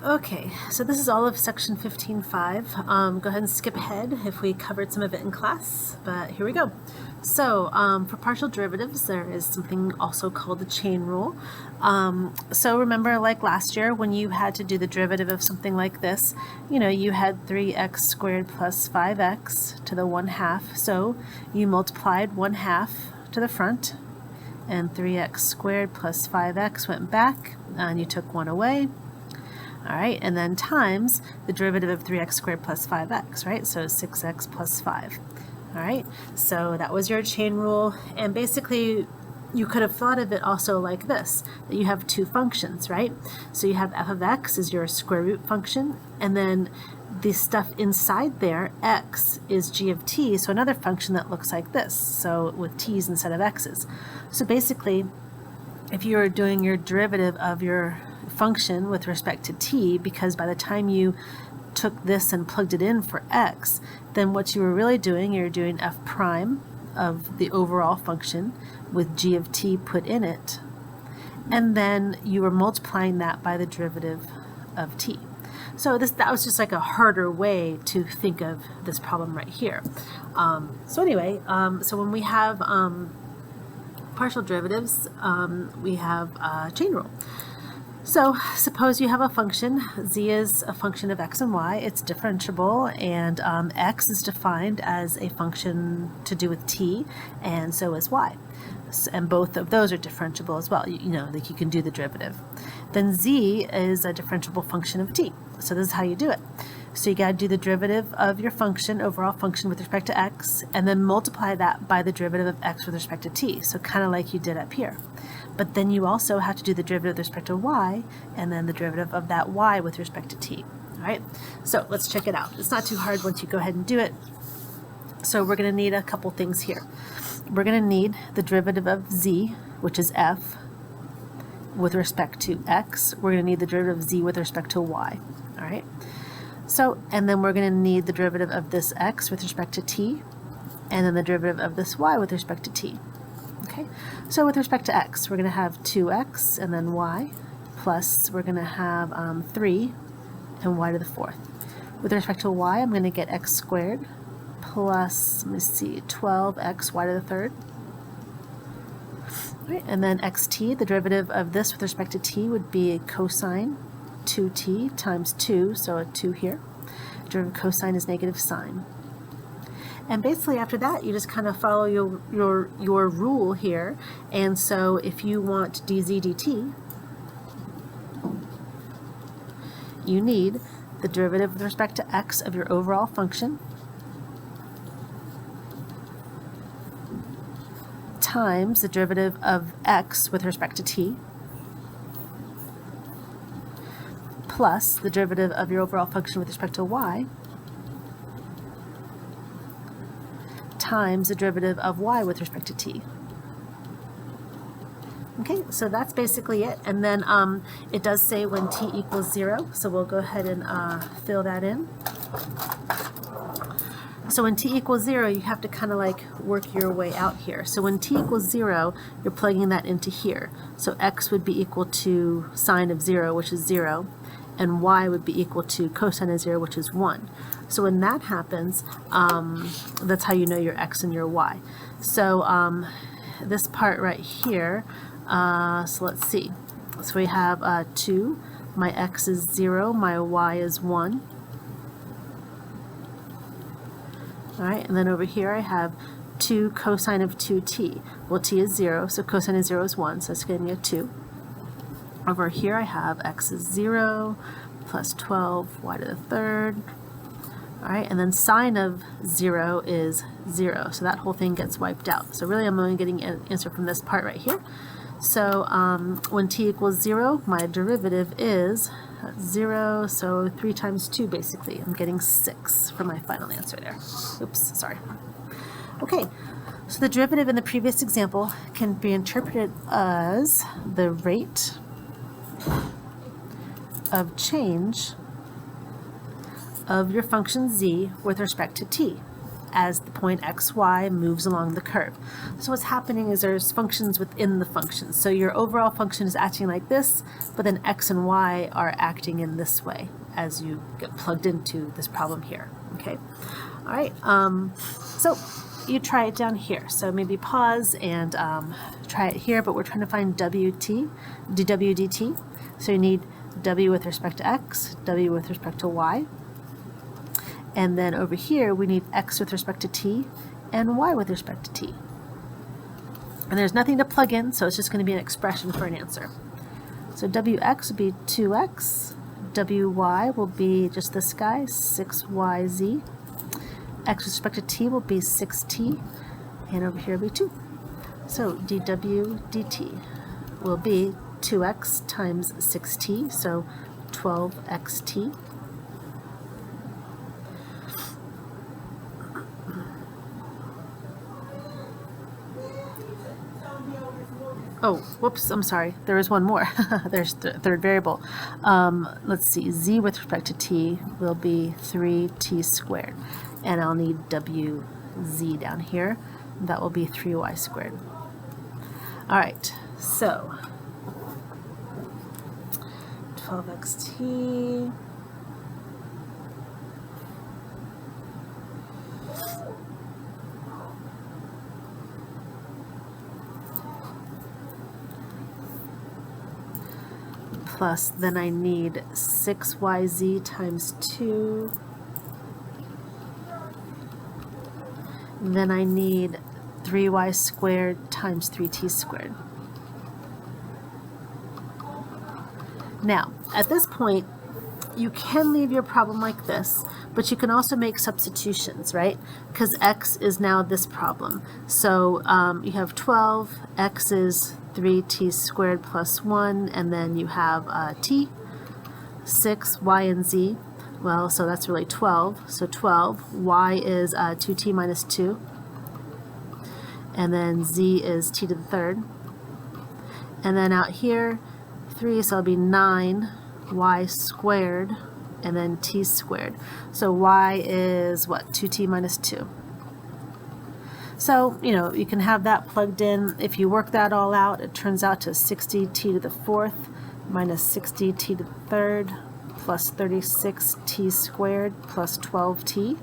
Okay, so this is all of section 15.5. Go ahead and skip ahead if we covered some of it in class, but here we go. So for partial derivatives, there is something also called the chain rule. So remember, like last year, when you had to do the derivative of something like this, you had 3x squared plus 5x to the 1/2. So you multiplied 1/2 to the front, and 3x squared plus 5x went back, and you took 1 away. All right, and then times the derivative of 3x squared plus 5x, right? So 6x plus 5. All right, so that was your chain rule, and basically you could have thought of it also like this, that you have two functions, right? So you have f of x is your square root function, and then the stuff inside there, x, is g of t, so another function that looks like this, so with t's instead of x's. So basically, if you are doing your derivative of your function with respect to t, because by the time you took this and plugged it in for x, then what you were really doing, you're doing f prime of the overall function with g of t put in it, and then you were multiplying that by the derivative of t. So that was just like a harder way to think of this problem right here. So anyway, so when we have partial derivatives, we have a chain rule. So suppose you have a function, z is a function of x and y, it's differentiable, and x is defined as a function to do with t, and so is y. And both of those are differentiable as well, like you can do the derivative. Then z is a differentiable function of t, so this is how you do it. So you got to do the derivative of your function, overall function with respect to x, and then multiply that by the derivative of x with respect to t, so kind of like you did up here. But then you also have to do the derivative with respect to y, and then the derivative of that y with respect to t. All right, so let's check it out. It's not too hard once you go ahead and do it. So we're going to need a couple things here. We're going to need the derivative of z, which is f, with respect to x. We're going to need the derivative of z with respect to y. All right. So, and then we're going to need the derivative of this x with respect to t, and then the derivative of this y with respect to t. Okay, so with respect to x, we're going to have 2x and then y, plus we're going to have 3 and y to the 4th. With respect to y, I'm going to get x squared plus, 12x y to the 3rd. All right, and then xt, the derivative of this with respect to t would be a cosine 2t times 2, so a 2 here. Derivative of cosine is negative sine. And basically after that, you just kind of follow your rule here. And so if you want dz dt, you need the derivative with respect to x of your overall function times the derivative of x with respect to t plus the derivative of your overall function with respect to y times the derivative of y with respect to t. Okay, so that's basically it. And then it does say when t equals 0, so we'll go ahead and fill that in. So when t equals 0, you have to kind of like work your way out here. So when t equals 0, you're plugging that into here. So x would be equal to sine of 0, which is 0, and y would be equal to cosine of 0, which is 1. So when that happens, that's how you know your x and your y. So this part right here, so let's see. So we have 2, my x is 0, my y is 1. All right, and then over here I have 2 cosine of 2t. Well, t is 0, so cosine of 0 is 1, so that's going to be a 2. Over here I have x is 0 plus 12 y to the 3rd. All right, and then sine of 0 is 0, so that whole thing gets wiped out. So really I'm only getting an answer from this part right here. So when t equals 0, my derivative is 0, so 3 times 2 basically. I'm getting 6 for my final answer there. Oops, sorry. Okay, so the derivative in the previous example can be interpreted as the rate of change of your function z with respect to t. as the point xy moves along the curve. So what's happening is there's functions within the functions. So your overall function is acting like this, but then x and y are acting in this way as you get plugged into this problem here. Okay, all right. So you try it down here. So maybe pause and try it here, but we're trying to find dw dt. So you need w with respect to x, w with respect to y. And then over here, we need x with respect to t and y with respect to t. And there's nothing to plug in, so it's just going to be an expression for an answer. So wx will be 2x, wy will be just this guy, 6yz. X with respect to t will be 6t, and over here will be 2. So dw dt will be 2x times 6t, so 12xt. Oh, whoops, I'm sorry. There is one more. There's the third variable. Let's see, z with respect to t will be 3t squared. And I'll need wz down here. That will be 3y squared. All right, so 12xt plus, then I need 6yz times 2. Then I need 3y squared times 3t squared. Now, at this point, you can leave your problem like this, but you can also make substitutions, right? Because x is now this problem. So you have 12, x is 3t squared plus 1, and then you have t, 6, y, and z. Well, so that's really 12. So 12, y is 2t minus 2, and then z is t to the third. And then out here, 3, so it'll be 9, y squared, and then t squared. So y is what? 2t minus 2. So, you know, you can have that plugged in. If you work that all out, it turns out to 60t to the fourth minus 60t to the third plus 36t squared plus 12t.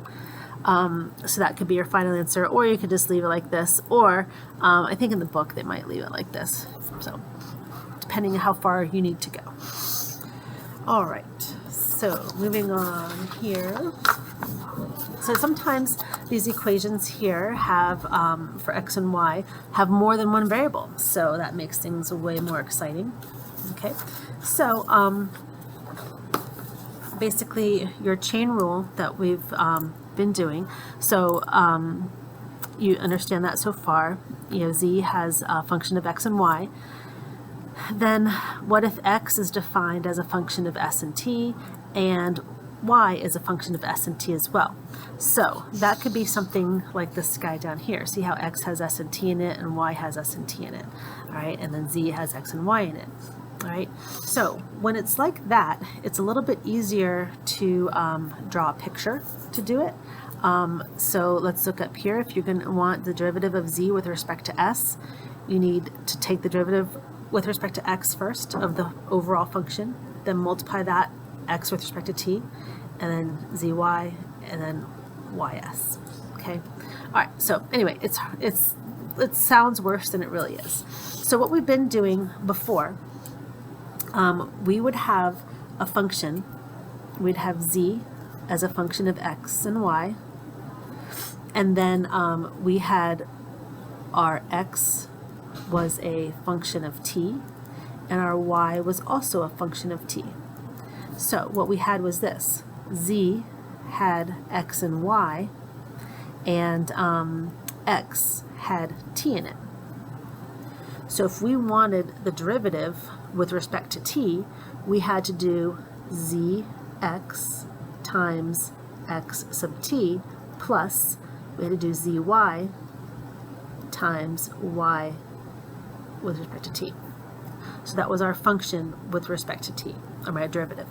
So that could be your final answer, or you could just leave it like this, or I think in the book they might leave it like this. So depending on how far you need to go. All right, so moving on here. So sometimes these equations here have, for x and y, have more than one variable. So that makes things way more exciting. Okay, so basically your chain rule that we've been doing. So you understand that so far. You know, z has a function of x and y. Then what if x is defined as a function of s and t, and y is a function of s and t as well? So that could be something like this guy down here. See how x has s and t in it, and y has s and t in it, all right? And then z has x and y in it, all right? So when it's like that, it's a little bit easier to draw a picture to do it. So let's look up here. If you're going to want the derivative of z with respect to s, you need to take the derivative with respect to x first of the overall function, then multiply that x with respect to t, and then zy, and then ys. Okay. All right. So anyway, it sounds worse than it really is. So what we've been doing before, we would have a function. We'd have z as a function of x and y, and then we had our x was a function of t, and our y was also a function of t. So what we had was this: z had x and y, and x had t in it. So if we wanted the derivative with respect to t, we had to do zx times x sub t plus, we had to do zy times y with respect to t. So that was our function with respect to t, or my derivative.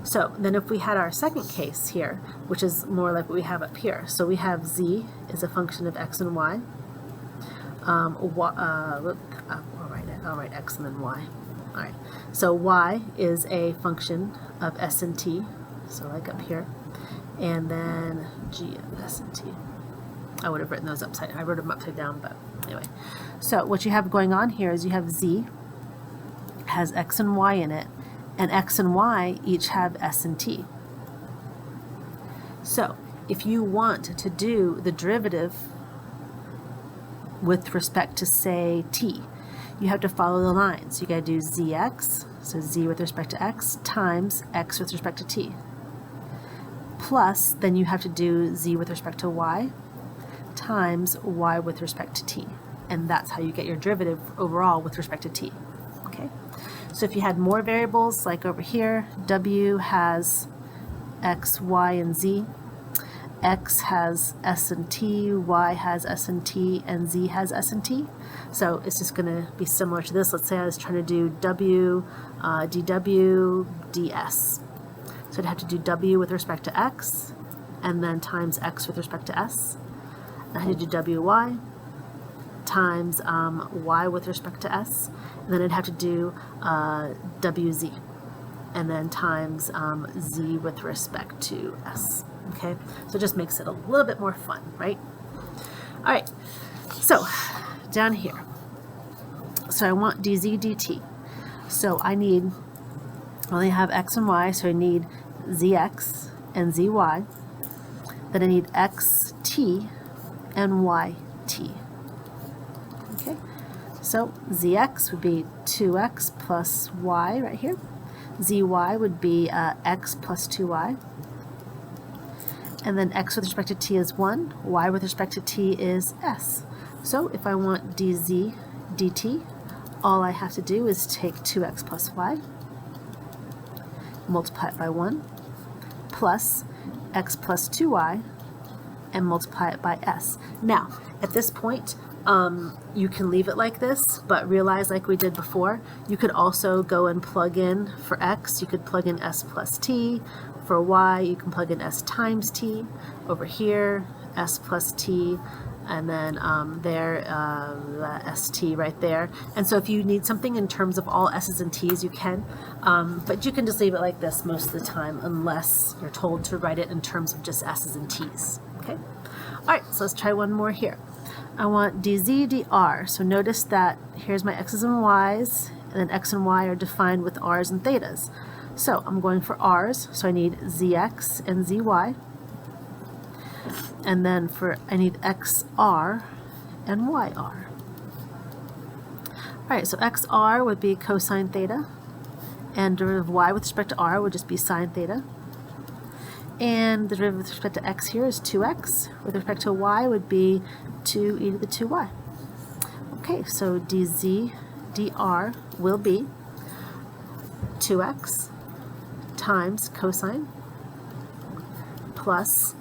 So then if we had our second case here, which is more like what we have up here. So we have z is a function of x and y. I'll write x and then y. All right. So y is a function of s and t. So like up here. And then g of s and t. I would have written those upside. I wrote them upside down, but anyway. So what you have going on here is you have z has x and y in it, and x and y each have s and t. So if you want to do the derivative with respect to, say, t, you have to follow the lines. You got to do zx, so z with respect to x, times x with respect to t. Plus, then you have to do z with respect to y, times y with respect to t. And that's how you get your derivative overall with respect to t. Okay? So if you had more variables, like over here, w has x, y, and z, x has s and t, y has s and t, and z has s and t. So it's just going to be similar to this. Let's say I was trying to do w, dw, ds. So I'd have to do w with respect to x, and then times x with respect to s. I had to do wy times y with respect to s, and then I'd have to do wz, and then times z with respect to s. Okay, so it just makes it a little bit more fun, right? All right, so down here, so I want dz dt. So I only have x and y, so I need zx and zy. Then I need xt and yt. Okay, so zx would be 2x plus y right here. Zy would be x plus 2y. And then x with respect to t is 1, y with respect to t is s. So if I want dz dt, all I have to do is take 2x plus y, multiply it by 1, plus x plus 2y, and multiply it by s. Now, at this point, you can leave it like this, but realize, like we did before, you could also go and plug in for x. You could plug in s plus t. For y, you can plug in s times t. Over here, s plus t, and then there, st right there. And so if you need something in terms of all s's and t's, you can, but you can just leave it like this most of the time, unless you're told to write it in terms of just s's and t's. Okay? All right, so let's try one more here. I want dz dr. So notice that here's my x's and y's, and then x and y are defined with r's and thetas. So I'm going for r's, so I need zx and zy. And then I need xr and yr. All right, so xr would be cosine theta, and derivative of y with respect to r would just be sine theta. And the derivative with respect to x here is 2x. With respect to y would be 2e to the 2y. Okay, so dz dr will be 2x times cosine plus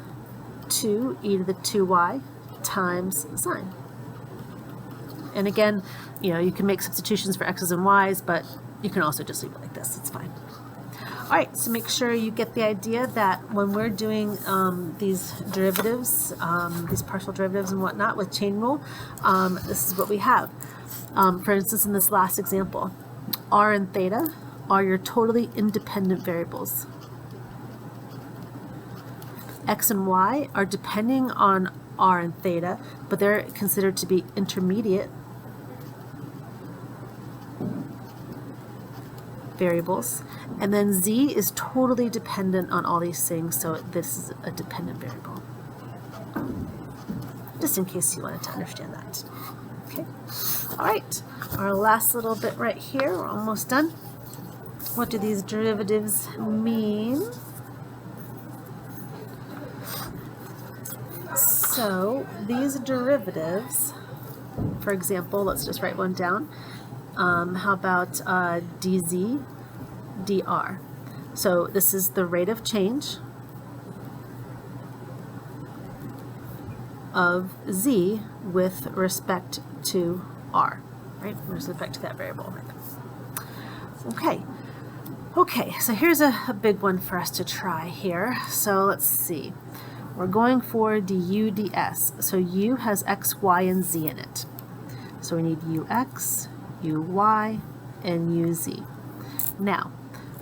2e to the 2y times sine. And again, you can make substitutions for x's and y's, but you can also just leave it like this. It's fine. All right, so make sure you get the idea that when we're doing these derivatives, these partial derivatives and whatnot with chain rule, this is what we have. For instance, in this last example, r and theta are your totally independent variables. X and y are depending on r and theta, but they're considered to be intermediate variables. And then z is totally dependent on all these things, so this is a dependent variable. Just in case you wanted to understand that. Okay. All right. Our last little bit right here. We're almost done. What do these derivatives mean? So these derivatives, for example, let's just write one down. How about dz dr? So this is the rate of change of z with respect to r, right? With respect to that variable. Okay. Okay, so here's a big one for us to try here. So let's see. We're going for du ds. So u has x, y, and z in it. So we need ux, uy, and uz. Now,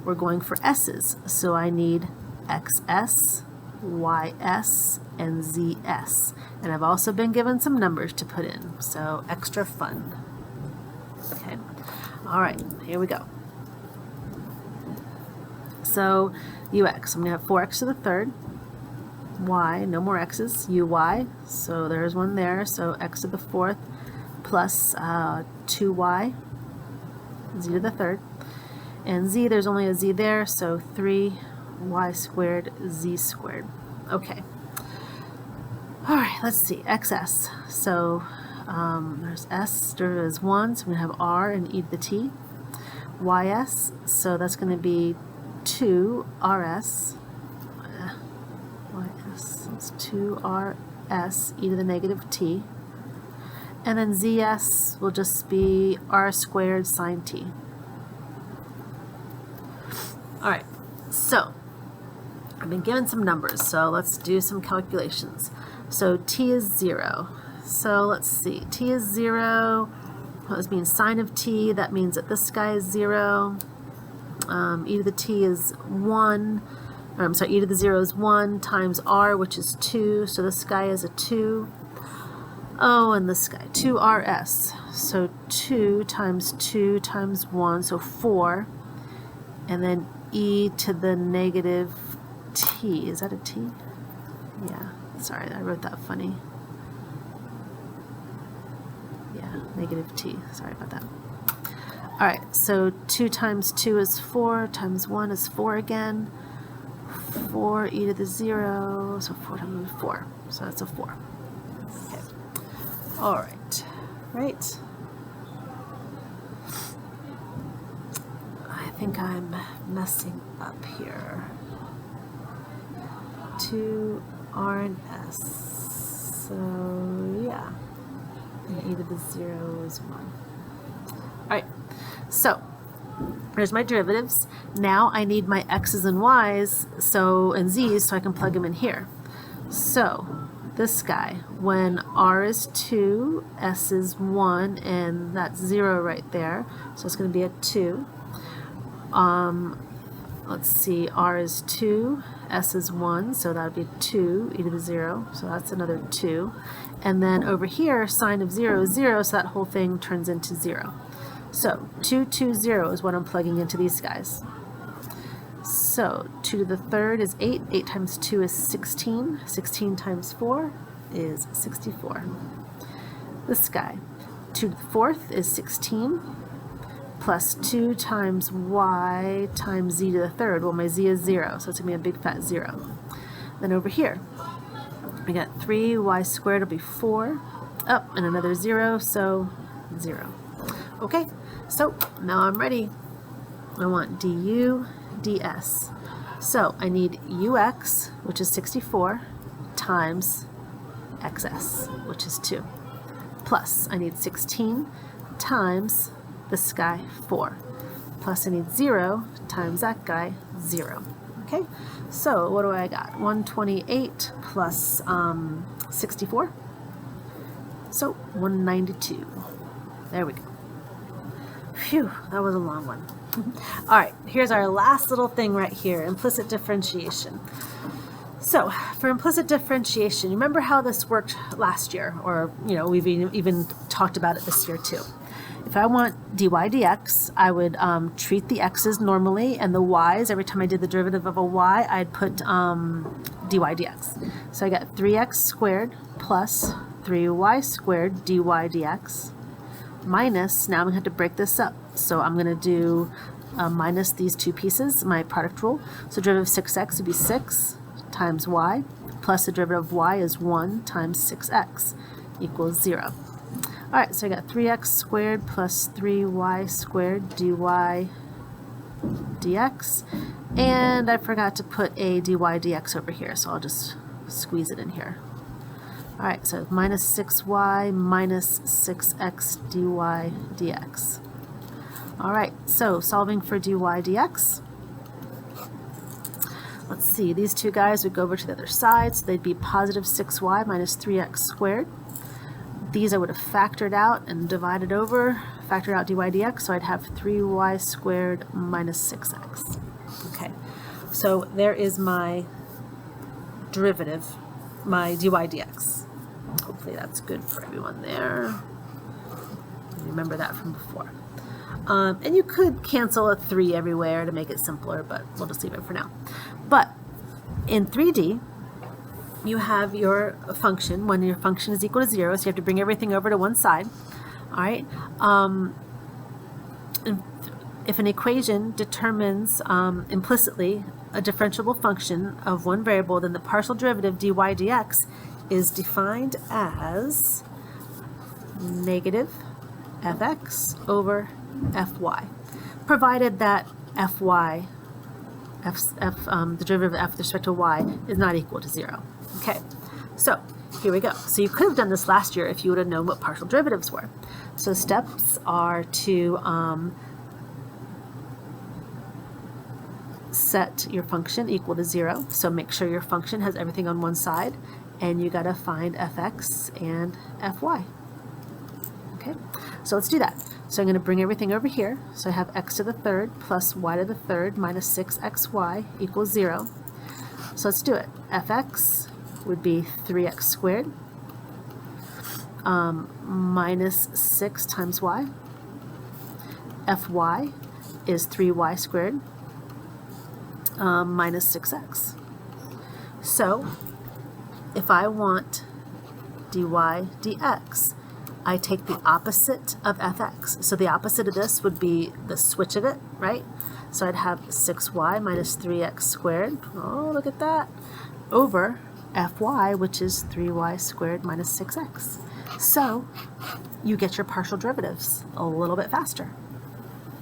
we're going for s's. So I need xs, ys, and zs. And I've also been given some numbers to put in, so extra fun. Okay, all right, here we go. So ux, I'm going to have 4x to the third. Y, no more x's. Uy, so there's one there. So x to the fourth plus 2y, z to the third. And z, there's only a z there, so 3y squared, z squared. Okay. All right, let's see, xs. So there's s, derivative is 1, so we're going to have r and e to the t. Ys, so that's going to be 2rs. Ys, it's 2rs e to the negative t. And then zs will just be r squared sine t. All right, so I've been given some numbers, so let's do some calculations. So t is 0. So let's see, t is 0. What does mean? Sine of t, that means that this guy is 0. E to the t is 1. Or, I'm sorry, e to the 0 is 1 times r, which is 2. So this guy is a 2. Oh, and this guy, 2rs. So 2 times 1, so 4. And then e to the negative t. Is that a t? Yeah, sorry, I wrote that funny. Yeah, negative t. Sorry about that. All right, so 2 times 2 is 4, times 1 is 4 again. 4 e to the 0, so 4 times 4. So that's a 4. Okay. All right. Right. I think I'm messing up here. 2 r and s. So yeah. And e to the 0 is 1. All right. So there's my derivatives. Now I need my x's and y's and z's so I can plug them in here. So this guy, when r is 2, s is 1, and that's 0 right there. So it's going to be a 2. Let's see, r is 2, s is 1, so that would be 2 e to the 0, so that's another 2. And then over here, sine of 0 is 0, so that whole thing turns into 0. So 2, 2, 0 is what I'm plugging into these guys. So 2 to the third is 8. 8 times 2 is 16. 16 times 4 is 64. This guy, 2 to the fourth is 16. Plus 2 times y times z to the third. Well, my z is 0, so it's going to be a big fat 0. Then over here, we got 3y squared will be 4. Oh, and another 0, so 0. Okay, so now I'm ready. I want du ds. So I need ux, which is 64, times xs, which is 2. Plus I need 16 times this guy, 4. Plus I need 0 times that guy, 0. Okay, so what do I got? 128 plus 64. So 192. There we go. Phew, that was a long one. All right, here's our last little thing right here, implicit differentiation. So for implicit differentiation, you remember how this worked last year, or we've even talked about it this year too. If I want dy dx, I would treat the x's normally, and the y's, every time I did the derivative of a y, I'd put dy dx. So I got 3x squared plus 3y squared dy dx minus, now I'm going to have to break this up. So I'm going to do minus these two pieces, my product rule. So derivative of 6x would be 6 times y, plus the derivative of y is 1 times 6x equals 0. All right, so I got 3x squared plus 3y squared dy dx, and I forgot to put a dy dx over here, so I'll just squeeze it in here. All right, so minus 6y minus 6x dy dx. All right, so solving for dy dx, let's see, these two guys would go over to the other side, so they'd be positive 6y minus 3x squared. These I would have factored out and divided over, factored out dy dx, so I'd have 3y squared minus 6x. Okay, so there is my derivative, my dy dx. Hopefully that's good for everyone there. Remember that from before. And you could cancel a 3 everywhere to make it simpler, but we'll just leave it for now. But in 3D, you have your function when your function is equal to 0, so you have to bring everything over to one side. All right. If an equation determines implicitly a differentiable function of one variable, then the partial derivative dy dx is defined as negative fx over fy, provided that fy, the derivative of f with respect to y, is not equal to 0. Okay, so here we go. So you could have done this last year if you would have known what partial derivatives were. So steps are to set your function equal to 0. So make sure your function has everything on one side, and you got to find fx and fy. Okay, so let's do that. So I'm going to bring everything over here. So I have x to the third plus y to the third minus 6xy equals 0. So let's do it. Fx would be 3x squared minus 6 times y. Fy is 3y squared minus 6x. So if I want dy dx, I take the opposite of fx. So the opposite of this would be the switch of it, right? So I'd have 6y minus 3x squared, oh, look at that, over fy, which is 3y squared minus 6x. So you get your partial derivatives a little bit faster.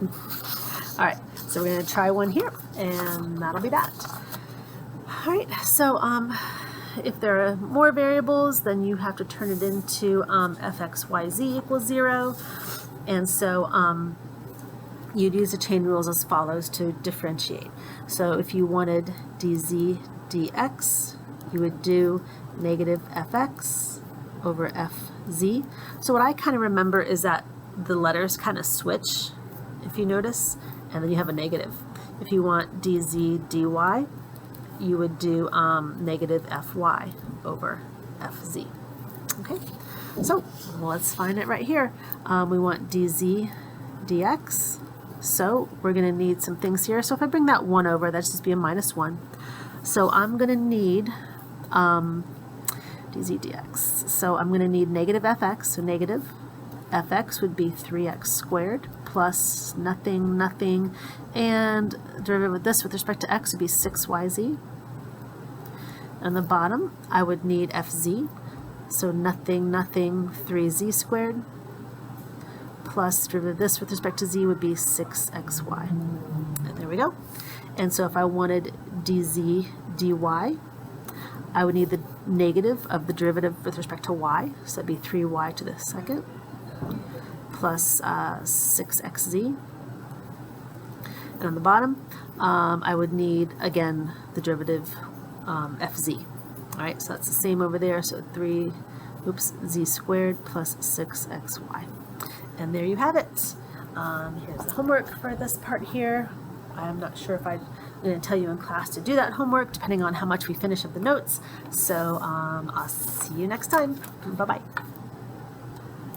All right, so we're going to try one here, and that'll be that. All right, so if there are more variables, then you have to turn it into fx, y, z equals 0. And so you'd use the chain rules as follows to differentiate. So if you wanted dz dx, you would do negative fx over fz. So what I kind of remember is that the letters kind of switch, if you notice, and then you have a negative. If you want dz dy, you would do negative fy over fz. Okay, so let's find it right here. We want dz dx, so we're going to need some things here. So if I bring that 1 over, that's just be a minus 1. So I'm going to need dz dx. So I'm going to need negative fx, so negative fx would be 3x squared plus nothing, nothing, and derivative of this with respect to x would be 6yz. On the bottom, I would need fz, so nothing, nothing, 3z squared, plus derivative of this with respect to z would be 6xy. And there we go. And so if I wanted dz dy, I would need the negative of the derivative with respect to y, so that'd be 3y to the second, plus 6xz. And on the bottom, I would need, again, the derivative fz. All right, so that's the same over there. So z squared plus 6xy. And there you have it. Here's the homework for this part here. I'm not sure if I'm going to tell you in class to do that homework, depending on how much we finish of the notes. So I'll see you next time. Bye-bye.